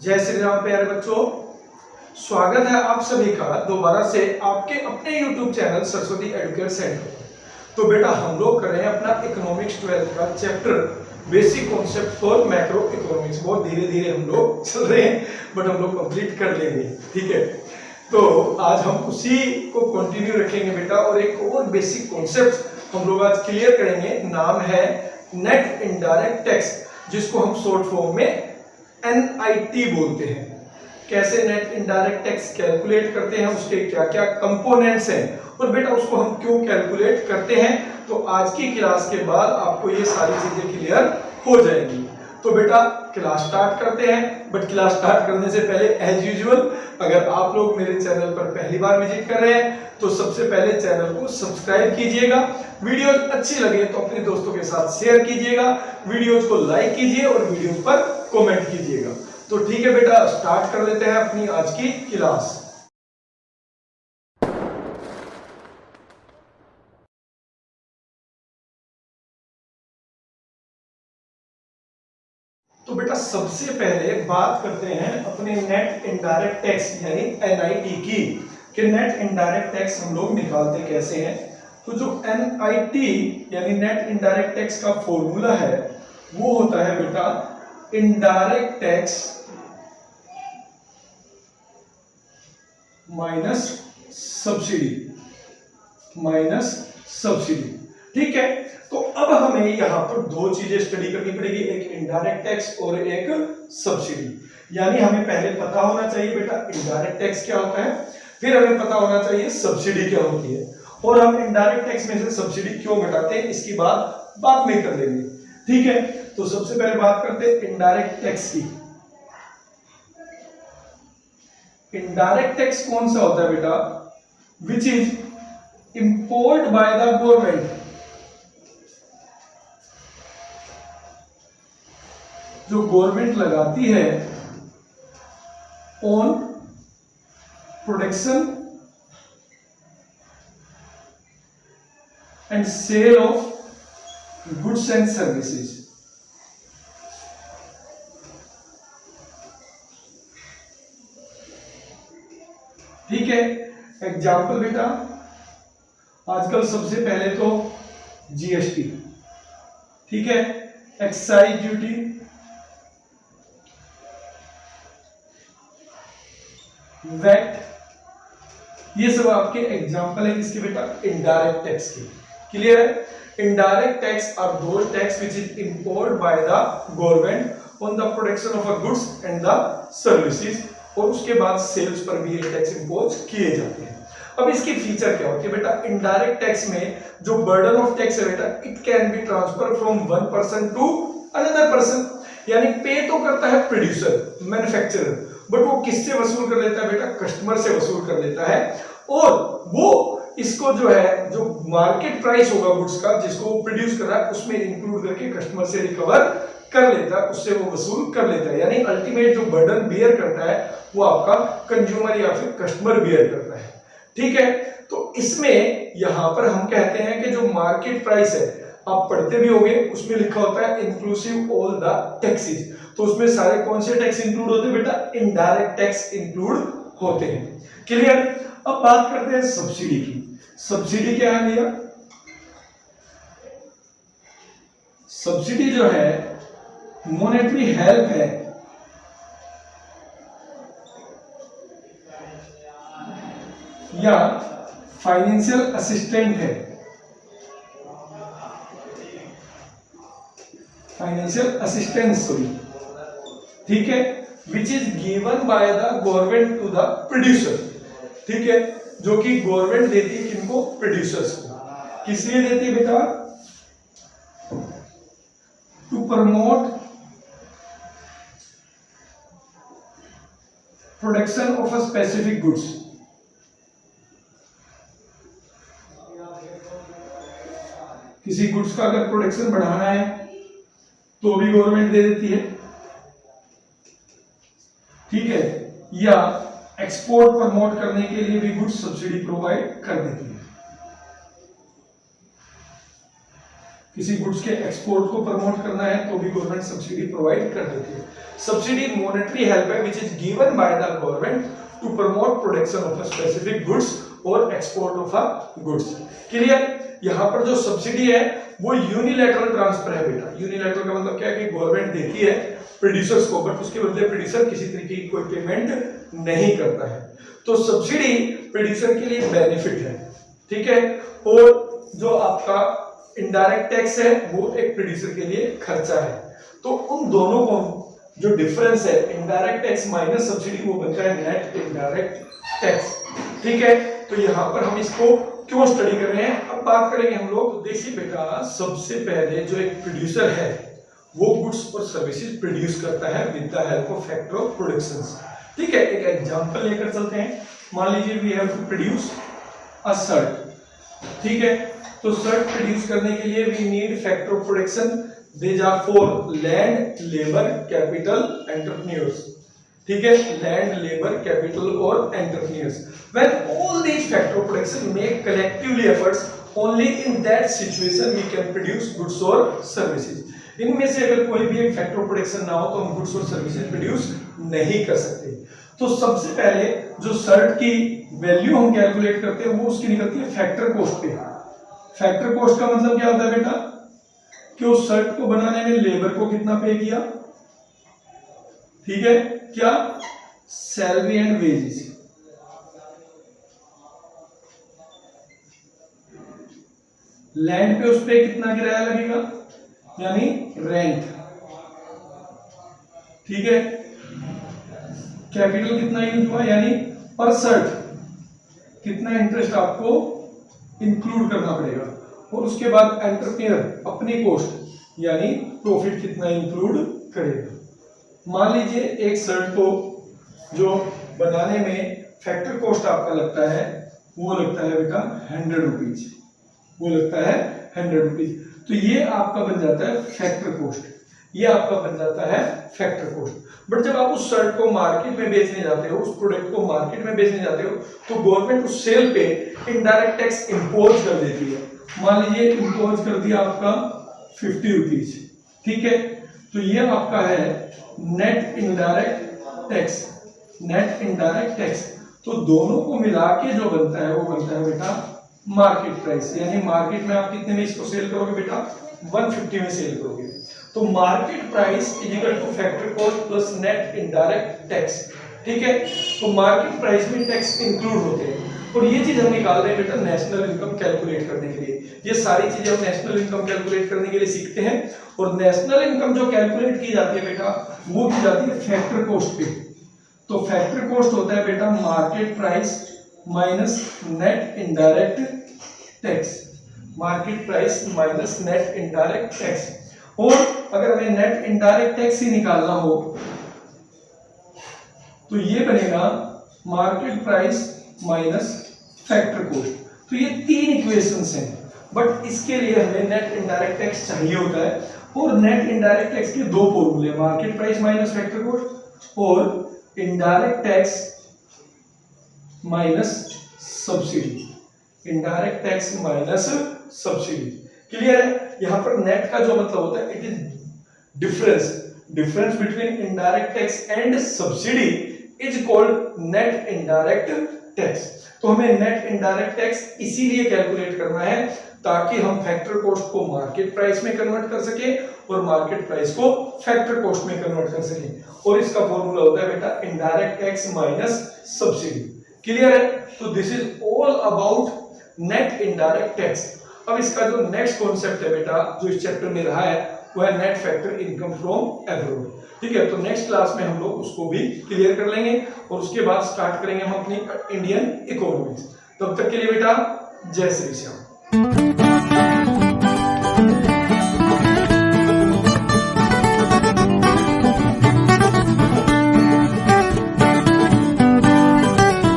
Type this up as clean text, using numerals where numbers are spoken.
जय श्री राम प्यारे बच्चों, स्वागत है आप सभी का दोबारा से आपके अपने YouTube channel Saraswati education centre. तो बेटा हम लोग कर रहे हैं अपना इकोनॉमिक्स 12th का chapter basic concept for macro economics. बहुत धीरे धीरे हम लोग चल रहे हैं बट हम लोग कंप्लीट कर लेंगे, ठीक है। तो आज हम उसी को कंटिन्यू रखेंगे बेटा, और एक और बेसिक कॉन्सेप्ट हम लोग आज क्लियर करेंगे। नाम है नेट इनडायरेक्ट टैक्स, जिसको हम शॉर्ट फॉर्म में NIT बोलते हैं। कैसे नेट इनडायरेक्ट टैक्स कैलकुलेट करते हैं, उसके क्या क्या कंपोनेंट्स हैं, और बेटा उसको हम क्यों कैलकुलेट करते हैं। तो आज की क्लास के बाद आपको ये सारी चीजें क्लियर हो जाएंगी। तो बेटा क्लास स्टार्ट करते हैं, बट क्लास स्टार्ट करने से पहले एज यूजुअल अगर आप लोग मेरे चैनल पर पहली बार विजिट कर रहे हैं तो सबसे पहले चैनल को सब्सक्राइब कीजिएगा। वीडियो अच्छी लगे तो अपने दोस्तों के साथ शेयर कीजिएगा, वीडियोज को लाइक कीजिए और वीडियो पर कमेंट कीजिएगा। तो ठीक है बेटा, स्टार्ट कर लेते हैं अपनी आज की क्लास। तो बेटा सबसे पहले बात करते हैं अपने नेट इनडायरेक्ट टैक्स यानी NIT की, कि नेट इनडायरेक्ट टैक्स हम लोग निकालते कैसे हैं। तो जो NIT यानी नेट इनडायरेक्ट टैक्स का फॉर्मूला है वो होता है बेटा इनडायरेक्ट टैक्स माइनस सब्सिडी, ठीक है। तो अब हमें यहां पर दो चीजें स्टडी करनी पड़ेगी, एक इनडायरेक्ट टैक्स और एक सब्सिडी। यानी हमें पहले पता होना चाहिए बेटा इनडायरेक्ट टैक्स क्या होता है, फिर हमें पता होना चाहिए सब्सिडी क्या होती है, और हम इनडायरेक्ट टैक्स में से सब्सिडी क्यों घटाते हैं इसकी बात बाद में कर लेंगे, ठीक है। तो सबसे पहले बात करते हैं इनडायरेक्ट टैक्स की। इनडायरेक्ट टैक्स कौन सा होता है बेटा, which is imposed by the government, जो गवर्नमेंट लगाती है on production and sale of goods and services. ठीक है। एग्जाम्पल बेटा आजकल सबसे पहले तो GST, ठीक है, एक्साइज ड्यूटी, वैट, ये सब आपके एग्जाम्पल है किसके बेटा, इनडायरेक्ट टैक्स के। क्लियर है। Indirect tax are those tax which is imposed by the government on the production of a goods and the services, और उसके बाद सेल्स पर भी ये टैक्स इंपोज किए जाते हैं। अब इसके फीचर क्या होते हैं बेटा, इनडायरेक्ट टैक्स में जो बर्डन ऑफ टैक्स है बेटा, it can be transfer from one person to another person. यानी पे तो करता है प्रोड्यूसर मैन्युफैक्चरर, बट वो किससे वसूल कर लेता है बेटा, कस्टमर से वसूल कर लेता है, और वो इसको जो है जो मार्केट प्राइस होगा गुड्स का जिसको वो प्रोड्यूस कर रहा है उसमें इंक्लूड करके कस्टमर से रिकवर कर लेता है, उससे वो वसूल कर लेता है। यानी अल्टीमेट जो बर्डन बियर करता है वो आपका कंज्यूमर या फिर कस्टमर बियर करता है, ठीक है। तो इसमें यहां पर हम कहते हैं कि जो मार्केट प्राइस है, आप पढ़ते भी होंगे, उसमें लिखा होता है इंक्लूसिव ऑल द टैक्सेस। तो उसमें सारे कौन से टैक्स इंक्लूड होते हैं बेटा, इनडायरेक्ट टैक्स इंक्लूड होते हैं। क्लियर। अब बात करते हैं सब्सिडी की। सब्सिडी क्या है भैया, सब्सिडी जो है मॉनेटरी हेल्प है या फाइनेंशियल असिस्टेंट है, फाइनेंशियल असिस्टेंस सॉरी, ठीक है, which is given by the government to the producer, ठीक है, जो कि गवर्नमेंट देती है किनको, प्रोड्यूसर्स को। किस लिए देती है बेटा, to promote production of a specific goods. किसी गुड्स का अगर प्रोडक्शन बढ़ाना है तो भी गवर्नमेंट दे देती है, ठीक है, या एक्सपोर्ट प्रमोट करने के लिए भी गुड्स सब्सिडी प्रोवाइड कर देती है। किसी गुड्स के एक्सपोर्ट को प्रमोट करना है तो भी गवर्नमेंट सब्सिडी प्रोवाइड कर देती है। सब्सिडी मॉनेटरी हेल्प है which is given by the government to promote production of a specific goods और export of a goods. Clear? यहाँ पर जो सब्सिडी है वो यूनिलैटरल ट्रांसफर है बेटा। यूनिलैटरल का मतलब क्या है कि गवर्नमेंट देती है प्रोड्यूसर्स को, बट उसके बदले प्रोड्यूसर किसी तरीके की कोई पेमेंट नहीं करता है। तो सब्सिडी प्रोड्यूसर के लिए बेनिफिट है, ठीक है। और जो आपका इनडायरेक्ट टैक्स है वो एक प्रोड्यूसर के लिए खर्चा है। तो उन दोनों को जो डिफरेंस है इनडायरेक्ट टैक्स माइनस सब्सिडी वो बनता है नेट इनडायरेक्ट टैक्स, ठीक है। तो यहाँ पर हम इसको क्यों स्टडी कर रहे हैं, अब बात करेंगे हम लोग। देखिए बेटा, सबसे पहले जो एक प्रोड्यूसर है वो गुड्स और सर्विसेज प्रोड्यूस करता है with the help of factor of production, ठीक है। एक एग्जांपल लेकर चलते हैं। मान लीजिए we have to produce a shirt, ठीक है। तो शर्ट प्रोड्यूस करने के लिए we need factor of production, these are for land, labor, capital, entrepreneurs, ठीक है। land, labor, capital और entrepreneurs. When all these factor of production make collectively efforts, only in that situation we can produce goods or services. इनमें से अगर कोई भी एक factor of production ना हो तो हम गुड्स और सर्विसेज प्रोड्यूस नहीं कर सकते। तो सबसे पहले जो शर्ट की वैल्यू हम कैलकुलेट करते हैं वो उसकी निकलती है फैक्टर कॉस्ट पे। फैक्टर कॉस्ट का मतलब क्या होता है बेटा कि उस शर्ट को बनाने में लेबर को कितना पे किया, ठीक है, क्या सैलरी एंड वेजेस, लैंड पे उस पे कितना किराया लगेगा यानी रेंट, ठीक है, कैपिटल कितना यूज हुआ यानी पर शर्ट कितना इंटरेस्ट आपको इंक्लूड करना पड़ेगा, और उसके बाद एंटरप्रेन्योर अपनी कॉस्ट यानी प्रॉफिट कितना इंक्लूड करेगा। मान लीजिए एक शर्ट को जो बनाने में फैक्टर कॉस्ट आपका लगता है वो लगता है बेटा 100 रुपीज, वो लगता है 100 रुपीज। तो ये आपका बन जाता है फैक्टर कॉस्ट, ये आपका बन जाता है फैक्टर कॉस्ट। बट जब आप उस शर्ट को मार्केट में बेचने जाते हो, उस प्रोडक्ट को मार्केट में बेचने जाते हो, तो गवर्नमेंट उस सेल पे इनडायरेक्ट टैक्स इंपोज कर देती है। मान लीजिए इंपोज कर दिया आपका 50 रुपीज, ठीक है। तो ये आपका है net indirect tax, net indirect tax. तो दोनों को मिला के जो बनता है वो बनता है बेटा मार्केट प्राइस, यानी मार्केट में आप कितने में इसको सेल करोगे बेटा 150 में सेल करोगे। तो market price is equal two factor cost plus net indirect tax, ठीक है। तो मार्केट प्राइस में टैक्स इंक्लूड होते हैं, और ये चीज हम निकाल रहे हैं बेटा नेशनल इनकम कैलकुलेट करने के लिए। ये सारी चीजें हम नेशनल इनकम कैलकुलेट करने के लिए सीखते हैं, और नेशनल इनकम जो कैलकुलेट की जाती है बेटा वो की जाती है फैक्टर कॉस्ट पे। तो फैक्टर कॉस्ट होता है बेटा market price minus net indirect tax, market price minus net indirect tax. और अगर हमें नेट इनडायरेक्ट टैक्स ही निकालना हो तो ये बनेगा market price minus factor cost. तो ये तीन इक्वेशंस हैं, बट इसके लिए हमें नेट इनडायरेक्ट टैक्स चाहिए होता है, और नेट इनडायरेक्ट टैक्स के दो फॉर्मूले, market price minus factor cost और indirect tax minus subsidy, indirect tax minus subsidy. Clear है? यहां पर नेट का जो मतलब होता है it is difference between indirect tax and subsidy is called net indirect tax. तो हमें नेट इनडायरेक्ट टैक्स इसीलिए कैलकुलेट करना है ताकि हम फैक्टर कॉस्ट को मार्केट प्राइस में कन्वर्ट कर सके और मार्केट प्राइस को फैक्टर कॉस्ट में कन्वर्ट कर सके, और इसका फॉर्मूला होता है बेटा indirect tax minus subsidy. Clear है? तो this is all about net indirect tax. अब इसका जो नेक्स्ट कॉन्सेप्ट है बेटा जो इस चैप्टर में रहा है वो है net factor income from abroad, ठीक है। तो नेक्स्ट क्लास में हम लोग उसको भी क्लियर कर लेंगे, और उसके बाद स्टार्ट करेंगे हम अपनी इंडियन इकोनॉमिक्स। तब तक के लिए बेटा जय श्री श्याम।